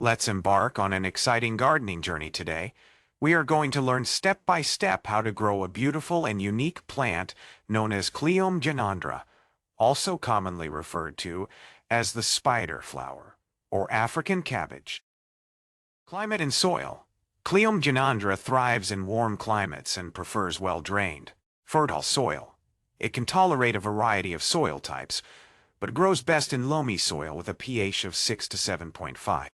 Let's embark on an exciting gardening journey today. We are going to learn step by step how to grow a beautiful and unique plant known as Cleome Gynandra, also commonly referred to as the spider flower or African cabbage. Climate and soil. Cleome Gynandra thrives in warm climates and prefers well-drained, fertile soil. It can tolerate a variety of soil types, but grows best in loamy soil with a pH of 6 to 7.5.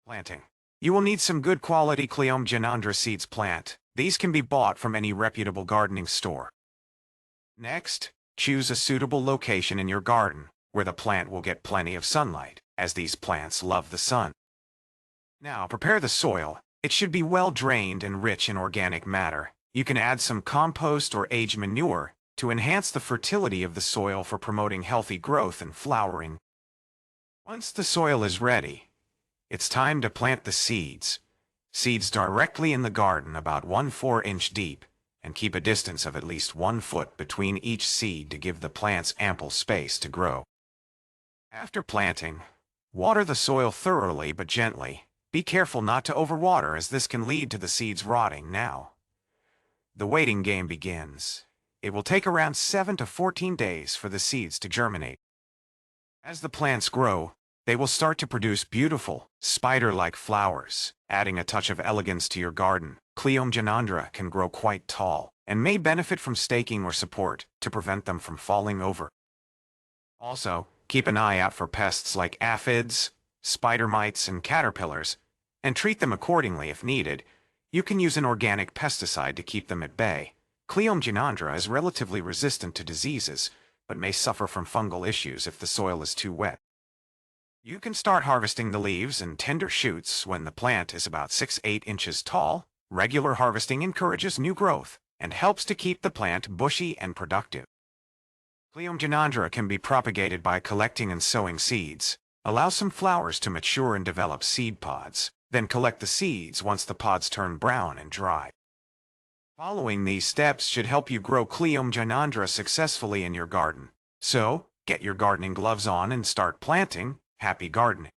Planting. You will need some good quality Cleome Gynandra seeds plant. These can be bought from any reputable gardening store. Next, choose a suitable location in your garden where the plant will get plenty of sunlight, as these plants love the sun. Now, prepare the soil. It should be well drained and rich in organic matter. You can add some compost or aged manure to enhance the fertility of the soil for promoting healthy growth and flowering. Once the soil is ready, it's time to plant the seeds. Seeds directly in the garden about 1/4 inch deep, and keep a distance of at least 1 foot between each seed to give the plants ample space to grow. After planting, water the soil thoroughly but gently. Be careful not to overwater, as this can lead to the seeds rotting. Now, the waiting game begins. It will take around 7 to 14 days for the seeds to germinate. As the plants grow, they will start to produce beautiful, spider-like flowers, adding a touch of elegance to your garden. Cleome Gynandra can grow quite tall and may benefit from staking or support to prevent them from falling over. Also, keep an eye out for pests like aphids, spider mites, and caterpillars, and treat them accordingly if needed. You can use an organic pesticide to keep them at bay. Cleome Gynandra is relatively resistant to diseases, but may suffer from fungal issues if the soil is too wet. You can start harvesting the leaves and tender shoots when the plant is about 6–8 inches tall. Regular harvesting encourages new growth and helps to keep the plant bushy and productive. Cleome Gynandra can be propagated by collecting and sowing seeds. Allow some flowers to mature and develop seed pods, then collect the seeds once the pods turn brown and dry. Following these steps should help you grow Cleome Gynandra successfully in your garden. So, get your gardening gloves on and start planting. Happy gardening!